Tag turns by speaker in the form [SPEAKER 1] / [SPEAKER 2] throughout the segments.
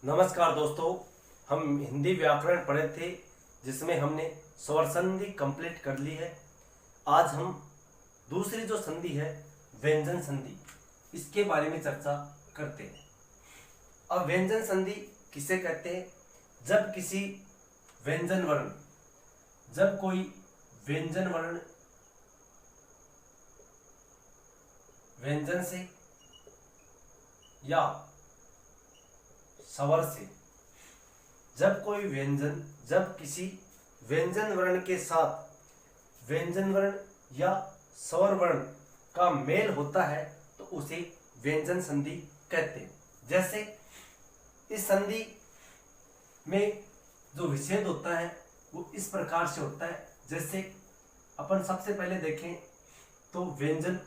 [SPEAKER 1] नमस्कार दोस्तों, हम हिंदी व्याकरण पढ़े थे जिसमें हमने स्वर संधि कंप्लीट कर ली है। आज हम दूसरी जो संधि है व्यंजन संधि, इसके बारे में चर्चा करते हैं। अब व्यंजन संधि किसे कहते हैं? जब किसी व्यंजन वर्ण, जब कोई व्यंजन वर्ण व्यंजन से या स्वर से, जब किसी व्यंजन वर्ण के साथ व्यंजन वर्ण या स्वर वर्ण का मेल होता है तो उसे व्यंजन संधि कहते हैं। जैसे इस संधि में जो विच्छेद होता है वो इस प्रकार से होता है। जैसे अपन सबसे पहले देखें तो व्यंजन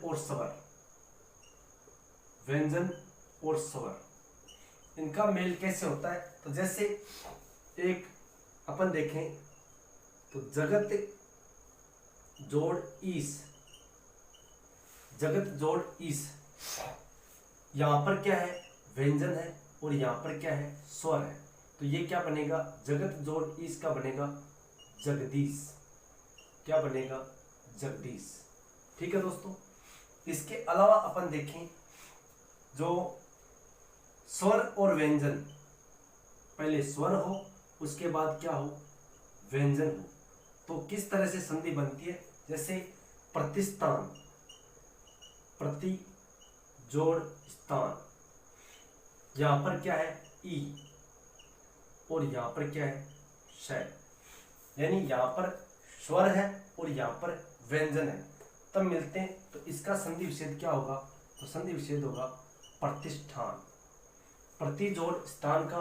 [SPEAKER 1] और स्वर, इनका मेल कैसे होता है? तो जैसे एक अपन देखें तो जगत जोड़ ईस, यहां पर क्या है? व्यंजन है और यहां पर क्या है? स्वर है। तो ये क्या बनेगा? जगत जोड़ ईस का बनेगा जगदीश। क्या बनेगा? जगदीश। ठीक है दोस्तों। इसके अलावा अपन देखें जो स्वर और व्यंजन, पहले स्वर हो उसके बाद क्या हो? व्यंजन हो, तो किस तरह से संधि बनती है? जैसे प्रतिस्थान, प्रति जोड़ स्थान, यहां पर क्या है? ई, और यहां पर क्या है? शय। यानी यहां पर स्वर है और यहां पर व्यंजन है, तब मिलते हैं तो इसका संधि विच्छेद क्या होगा? तो संधि विच्छेद होगा प्रतिष्ठान। प्रति जोड़ स्थान का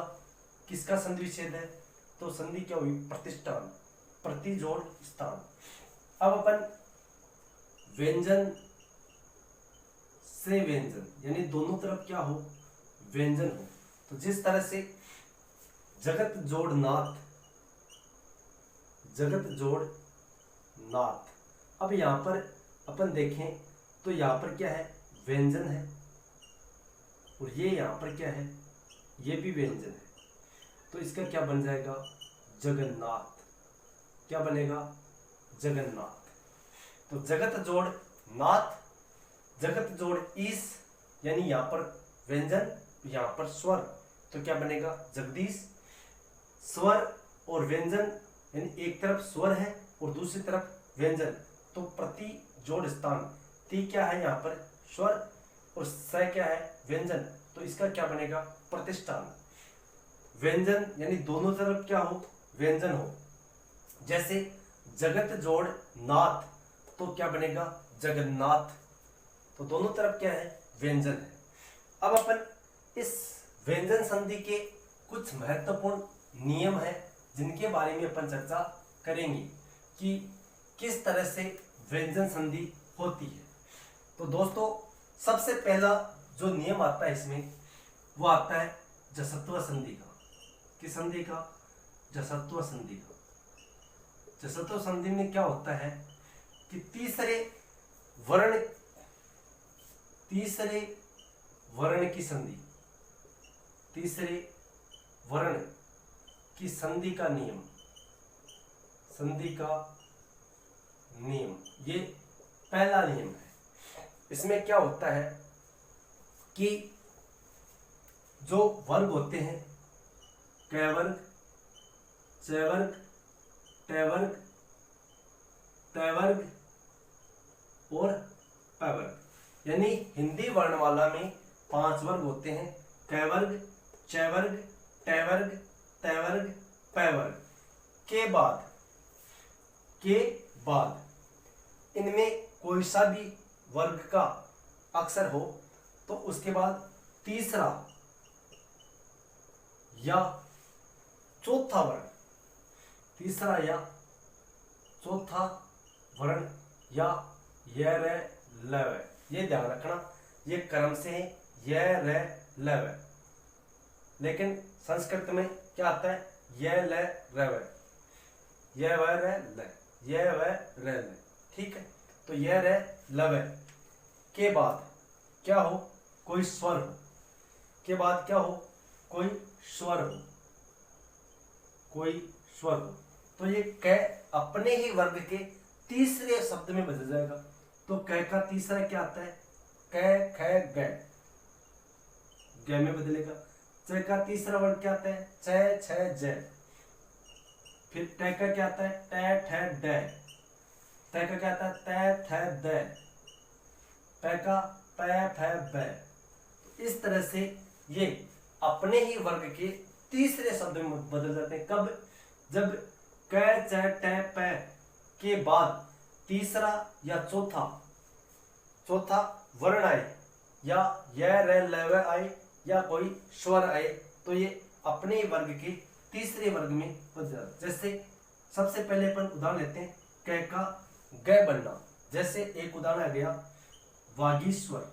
[SPEAKER 1] किसका संधि विच्छेद है? तो संधि क्या हुई? प्रतिष्ठान, प्रति जोड़ स्थान। अब अपन व्यंजन से व्यंजन, यानी दोनों तरफ क्या हो? व्यंजन हो। तो जिस तरह से जगत जोड़ नाथ, अब यहां पर अपन देखें तो यहां पर क्या है? व्यंजन है, और ये यहां पर क्या है? ये भी व्यंजन है। तो इसका क्या बन जाएगा? जगन्नाथ। क्या बनेगा? जगन्नाथ। तो जगत जोड़ नाथ, जगत जोड़ ईस, यानी यहां पर व्यंजन, यहां पर स्वर, तो क्या बनेगा? जगदीश। स्वर और व्यंजन, यानी एक तरफ स्वर है और दूसरी तरफ व्यंजन, तो प्रति जोड़ स्थान, ती क्या है? यहां पर स्वर, और स क्या है? व्यंजन, तो इसका क्या बनेगा? प्रतिष्ठान। व्यंजन यानी दोनों तरफ क्या हो? व्यंजन हो। जैसे जगत जोड़ नाथ, तो क्या बनेगा? जगन्नाथ। तो दोनों तरफ क्या है? व्यंजन है। अब अपन इस व्यंजन संधि के कुछ महत्वपूर्ण नियम है जिनके बारे में अपन चर्चा करेंगे कि किस तरह से व्यंजन संधि होती है। तो दोस्तों, सबसे पहला जो नियम आता है इसमें, वो आता है जसत्व संधि का। किस संधि का? जसत्व संधि का। जसत्व संधि में क्या होता है कि तीसरे वर्ण की संधि का नियम, ये पहला नियम है। इसमें क्या होता है कि जो वर्ग होते हैं, कैवर्ग, चैवर्ग, टैवर्ग, तैवर्ग और पैवर्ग, यानी हिंदी वर्णमाला में 5 वर्ग होते हैं। कैवर्ग, चैवर्ग, टैवर्ग, तैवर्ग, पैवर्ग के बाद इनमें कोई सा भी वर्ग का अक्षर हो तो उसके बाद तीसरा या चौथा वर्ण या य र ल व, ये ध्यान रखना, ये क्रम से है य र ल व। लेकिन संस्कृत में क्या आता है? य ल र व, य व र ल, य व र ल। ठीक है। तो य र ल व के बाद क्या हो? कोई स्वर हो, के बाद क्या हो? कोई स्वर हो, कोई स्वर हो, तो ये क अपने ही वर्ग के तीसरे शब्द में बदल जाएगा। तो क का तीसरा क्या आता है, क ख ग, ग में बदलेगा। च का तीसरा वर्ग क्या आता है, च छ ज। फिर ट का क्या आता है, ट ठ ड। त का क्या आता है, त थ द। प का प फ ब। इस तरह से ये अपने ही वर्ग के तीसरे शब्द में बदल जाते हैं। कब, जब क च ट प के बाद तीसरा या चौथा वर्ण आए, या य र ल व आए, या कोई स्वर आए, तो ये अपने ही वर्ग के तीसरे वर्ग में बदल जाता है। जैसे सबसे पहले अपन उदाहरण लेते हैं, क का ग बनना। जैसे एक उदाहरण आ गया, वागीश्वर,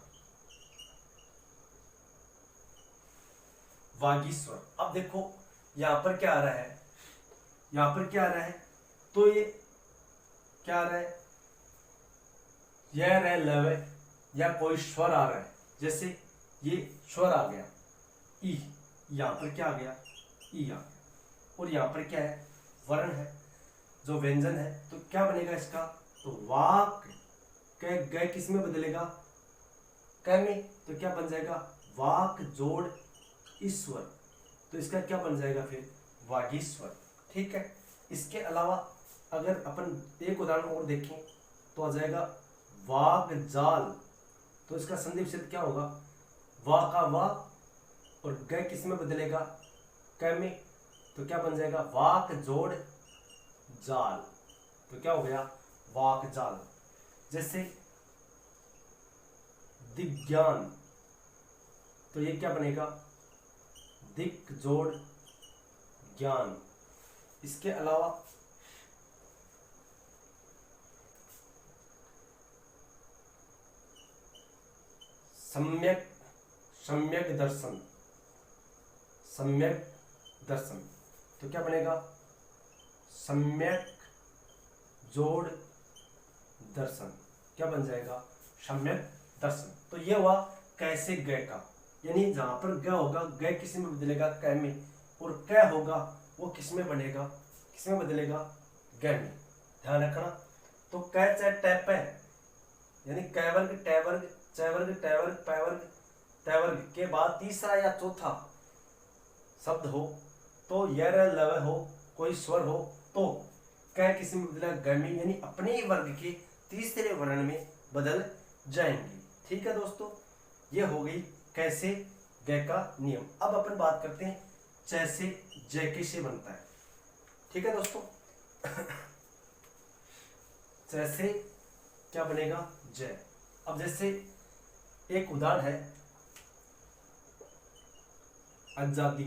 [SPEAKER 1] वागीश्वर। अब देखो यहां पर क्या आ रहा है, यहां पर क्या आ रहा है, तो ये क्या आ रहा है, यह रह लव, या कोई स्वर आ रहा है। जैसे ये स्वर आ गया ई, यहां पर क्या आ गया, ई आ गया। और यहां पर क्या है, वर्ण है, जो व्यंजन है। तो क्या बनेगा इसका, तो वाक क ग किस में बदलेगा, क में। तो क्या बन जाएगा, वाक जोड़ ईश्वर। तो इसका क्या बन जाएगा फिर, वागीश्वर। ठीक है। इसके अलावा अगर अपन एक उदाहरण और देखें तो आ जाएगा वाग जाल। तो इसका संधि विच्छेद क्या होगा, वा का वा और ग किस में बदलेगा, क में। तो क्या बन जाएगा, वाक जोड़ जाल। तो क्या हो गया, वाक जाल। जैसे दिग्ज्ञान, तो ये क्या बनेगा, दिक जोड़ ज्ञान। इसके अलावा सम्यक, सम्यक दर्शन, सम्यक दर्शन। तो क्या बनेगा, सम्यक जोड़ दर्शन। क्या बन जाएगा, सम्यक दर्शन। तो ये हुआ कैसे ग का, यानी जहां पर ग होगा, ग किस में बदलेगा, क में। और क होगा वो किस में बनेगा, किस में बदलेगा, ग में। ध्यान रखना। तो क च ट प, यानी क वर्ग ट वर्ग च वर्ग ट वर्ग प वर्ग त वर्ग के बाद तीसरा या चौथा शब्द हो, तो यर लव हो, कोई स्वर हो, तो क किस में बदलेगा, ग में। यानी अपने ही वर्ग के तीसरे वर्ण में बदल जाएंगे। ठीक है दोस्तों, ये हो गई कैसे ग का नियम। अब अपन बात करते हैं च से ज कैसे बनता है। ठीक है दोस्तों, च से क्या बनेगा, ज। अब जैसे एक उदाहरण है, आजादी।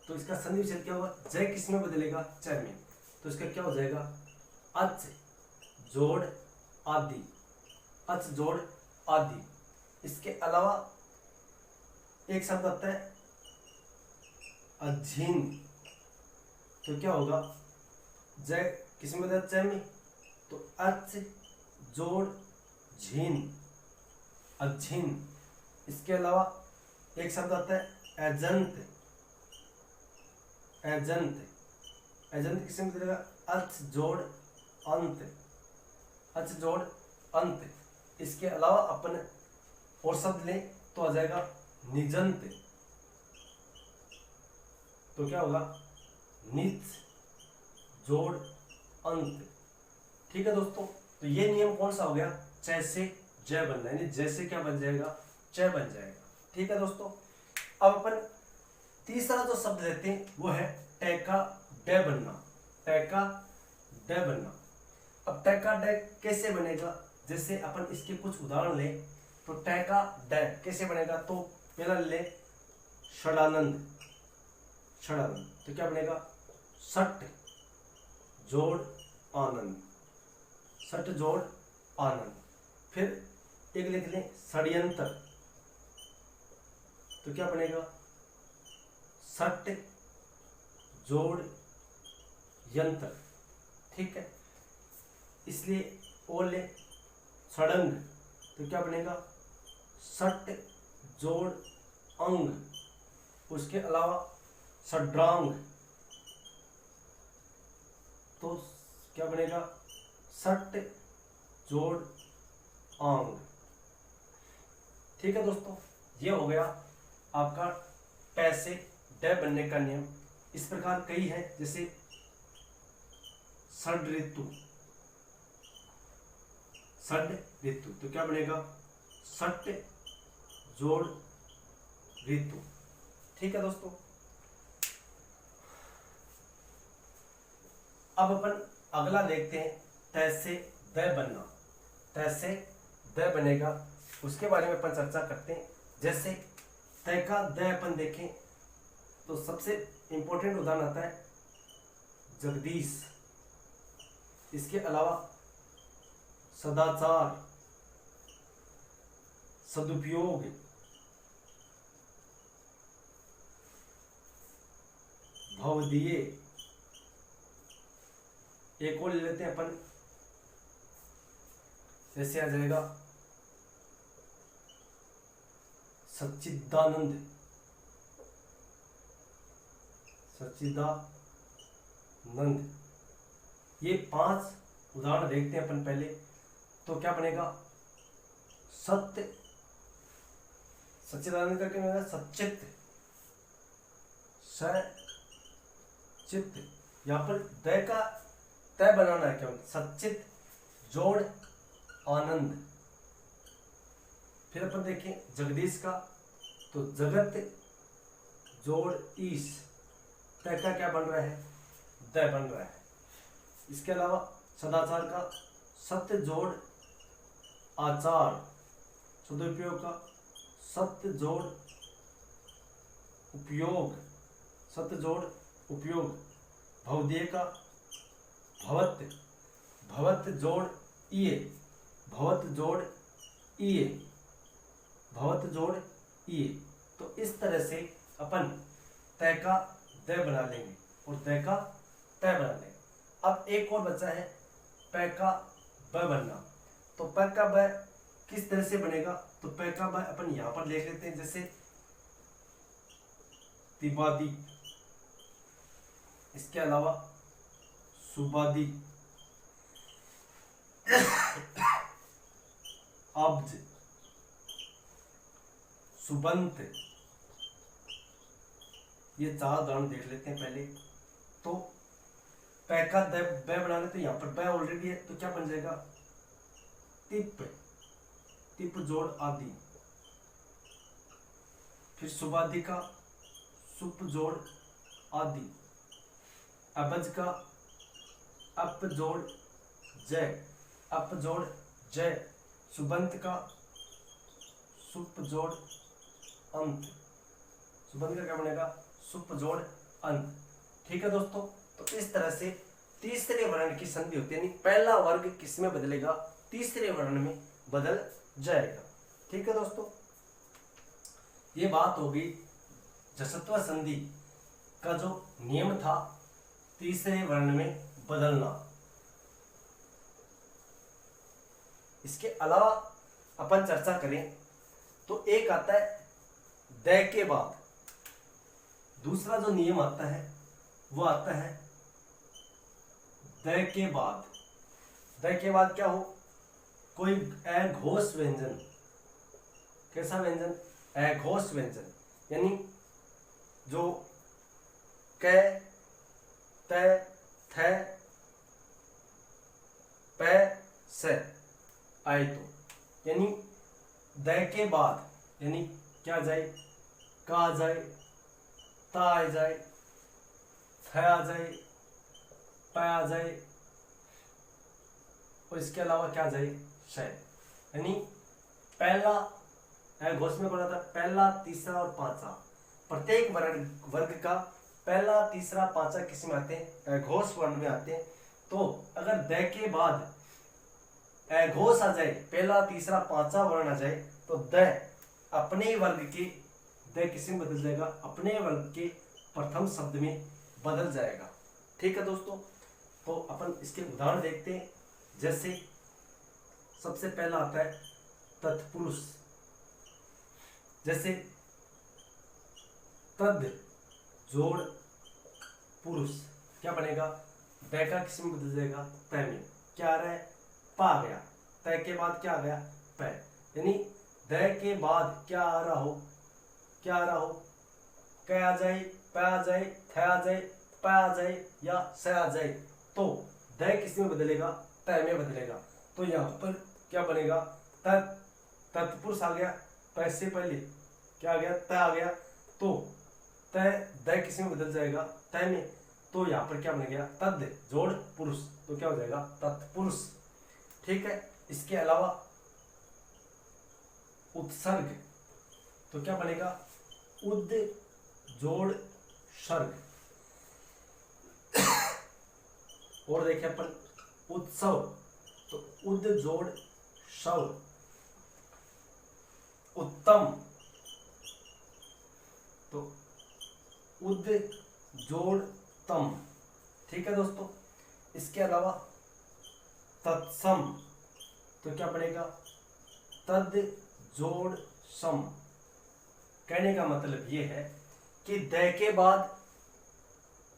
[SPEAKER 1] तो इसका संधि विच्छेद क्या होगा, ज किस में बदलेगा, च में। तो इसका क्या हो जाएगा, अच जोड़ आदि, अच जोड़ आदि। इसके अलावा एक शब्द आता है अधीन। तो क्या होगा, ज किस में बदलेगा, च में। तो अच जोड़ झीन, अधीन। इसके अलावा एक शब्द आता है एजेंट, एजेंट। एजेंट किस में बदलेगा, अच जोड़ अंत, अच जोड़ अंत। इसके अलावा अपन और शब्द लें तो आ जाएगा निजंत। तो क्या होगा, निज जोड़ अंत। ठीक है दोस्तों, तो ये नियम कौन सा हो गया, च से ज बनना, यानी जैसे क्या बन जाएगा, च बन जाएगा। ठीक है दोस्तों, अब अपन तीसरा जो शब्द लेते हैं वो है ट का ड बनना, ट का ड बनना। अब ट का ड कैसे बनेगा, जैसे अपन इसके कुछ उदाहरण लें तो ट का ड कैसे बनेगा। तो पहला ले षडानंद, षडानंद। तो क्या बनेगा, सट जोड़ आनंद, सट जोड़ आनंद। फिर एक लिख लें षड्यंत्र। तो क्या बनेगा, सट जोड़ यंत्र। ठीक है, इसलिए और ले षडंग। तो क्या बनेगा, सट जोड़ अंग। उसके अलावा सड्रांग, तो क्या बनेगा, सट जोड़ आंग। ठीक है दोस्तों, ये हो गया आपका पैसे ड बनने का नियम। इस प्रकार कई है, जैसे षड ऋतु, षड ऋतु तो क्या बनेगा, सट जोड़ ऋतु। ठीक है दोस्तों, अब अपन अगला देखते हैं, तैसे द बनना। तैसे द बनेगा, उसके बारे में अपन चर्चा करते हैं। जैसे तय का द अपन देखें तो सबसे इंपॉर्टेंट उदाहरण आता है जगदीश। इसके अलावा सदाचार, सदुपयोग, भवदीय। एक और ले लेते हैं अपन, जैसे आ जाएगा सच्चिदानंद, सच्चिदानंद। ये 5 उदाहरण देखते हैं अपन पहले। तो क्या बनेगा, सत्य, सच्चिदानंद का क्या बनेगा, सच्चित, सचित। यहां पर द का तय बनाना है, क्या सच्चित जोड़ आनंद। फिर अपन देखें जगदीश का, तो जगत जोड़ ईश। तय का क्या बन रहा है, द बन रहा है। इसके अलावा सदाचार का सत्य जोड़ आचार। सदुपयोग का सत्य जोड़ उपयोग, सत्य जोड़ उपयोग। भवदीय का भवत, भवत जोड़ इये, भवत जोड़ इये, भवत जोड़ इये। तो इस तरह से अपन तय का द बना लेंगे और द का तय बना लेंगे। अब एक और बचा है प का ब बनना। तो प का ब किस तरह से बनेगा, तो प का ब अपन यहां पर देख लेते हैं। जैसे तिबादी, इसके अलावा सुबादी, अब्ज, सुबंत। ये 4 उदाहरण देख लेते हैं पहले। तो प का द ब बनाने, तो यहाँ पर ब ऑलरेडी है, तो क्या बन जाएगा, तिप, तिप जोड़ आदि। फिर सुबादि का सुप जोड़ आदि। अबज का अप जोड़ जय, अप जोड़ जय। सुबंत का सुप जोड़ अंत, सुबंत का क्या बनेगा, सुप जोड़ अंत। ठीक है दोस्तों, तो इस तरह से तीसरे वर्ण की संधि होती है, यानी पहला वर्ग किस में बदलेगा, तीसरे वर्ण में बदल जाएगा। ठीक है दोस्तों, ये बात होगी जसत्व संधि का जो नियम था तीसरे वर्ण में बदलना। इसके अलावा अपन चर्चा करें तो एक आता है द के बाद, दूसरा जो नियम आता है वो आता है द के बाद। द के बाद क्या हो, कोई अघोष व्यंजन। कैसा व्यंजन, अघोष व्यंजन, यानी जो क, त, थ, प, स आए, तो यानी द के बाद, यानी क्या जाए, का आ जाए, ता आ जाए, थ आ जाए, प आ जाए, और इसके अलावा क्या जाए, श। यानी पहला घोष में बोला था पहला, तीसरा और पांचवा, प्रत्येक वर्ग का पहला, तीसरा, पांचवा किस में आते हैं, घोष वर्ण में आते हैं। तो अगर द के बाद घोष आ जाए, पहला, तीसरा, पांचवा वर्ण आ जाए, तो द अपने वर्ग के, द किस में बदल जाएगा, अपने वर्ग के प्रथम शब्द में बदल जाएगा। ठीक है दोस्तों, तो अपन इसके उदाहरण देखते हैं। जैसे सबसे पहला आता है तत्पुरुष। जैसे तद जोड़ पुरुष क्या बनेगा, दै का किस में बदल जाएगा, पै में। क्या आ रहा है, पा गया, तय के बाद क्या आ गया, पै। यानी दै के बाद क्या आ रहा हो, क्या आ रहा हो, कै आ जाए, पै आ जाए, थ आ जाए, पै आ जाए या स आ जाए, तो दै किस में बदलेगा, तय में बदलेगा। तो यहाँ पर क्या बनेगा, तत्, तत्पुरुष आ गया, पै से पहले क्या आ गया, त आ गया, तो तय दै किस में बदल जाएगा, तय में। तो यहाँ पर क्या बन गया, तद जोड़ पुरुष, तो क्या हो जाएगा, तत्पुरुष। ठीक है। इसके अलावा उत्सर्ग, तो क्या बनेगा, उद जोड़ सर्ग। और देखें अपन उत्सव, तो उद जोड़ शव। उत्तम, तो उद जोड़ तम। ठीक है दोस्तों। इसके अलावा तत्सम, तो क्या बनेगा, तद जोड़ सम। कहने का मतलब ये है कि दै के बाद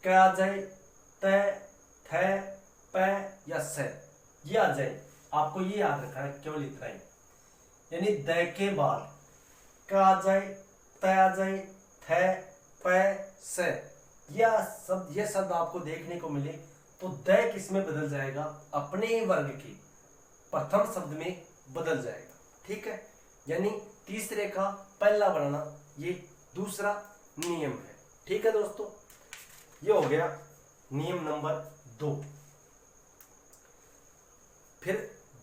[SPEAKER 1] क्या आ जाए, तय, थ, पै या स, ये आ जाए। आपको ये याद रखना है, केवल इतना ही। यानी दै के बाद क्या आ जाए, तय आ जाए, थ, पै, स, ये शब्द आपको देखने को मिले तो दै किस में बदल जाएगा, अपने वर्ग के प्रथम शब्द में बदल जाएगा। ठीक है। यानी तीसरे का पहला बनाना, ये दूसरा नियम है। ठीक है दोस्तों, ये हो गया नियम नंबर 2। फिर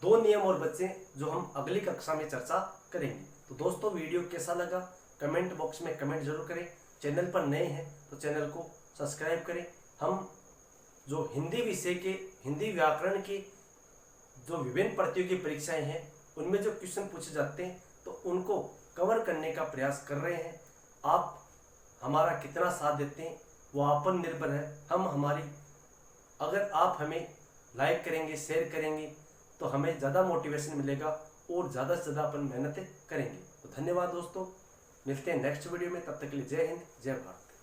[SPEAKER 1] 2 नियम और बच्चे जो हम अगली कक्षा में चर्चा करेंगे। तो दोस्तों वीडियो कैसा लगा कमेंट बॉक्स में कमेंट जरूर करें। चैनल पर नए हैं तो चैनल को सब्सक्राइब करें। हम जो हिंदी विषय के, हिंदी व्याकरण की जो विभिन्न प्रतियोगी परीक्षाएं हैं उनमें जो क्वेश्चन पूछे जाते हैं तो उनको कवर करने का प्रयास कर रहे हैं। आप हमारा कितना साथ देते हैं वो आप पर निर्भर है। अगर आप हमें लाइक करेंगे, शेयर करेंगे तो हमें ज़्यादा मोटिवेशन मिलेगा और ज़्यादा से ज़्यादा अपन मेहनत करेंगे। तो धन्यवाद दोस्तों, मिलते हैं नेक्स्ट वीडियो में। तब तक के लिए जय हिंद, जय भारत।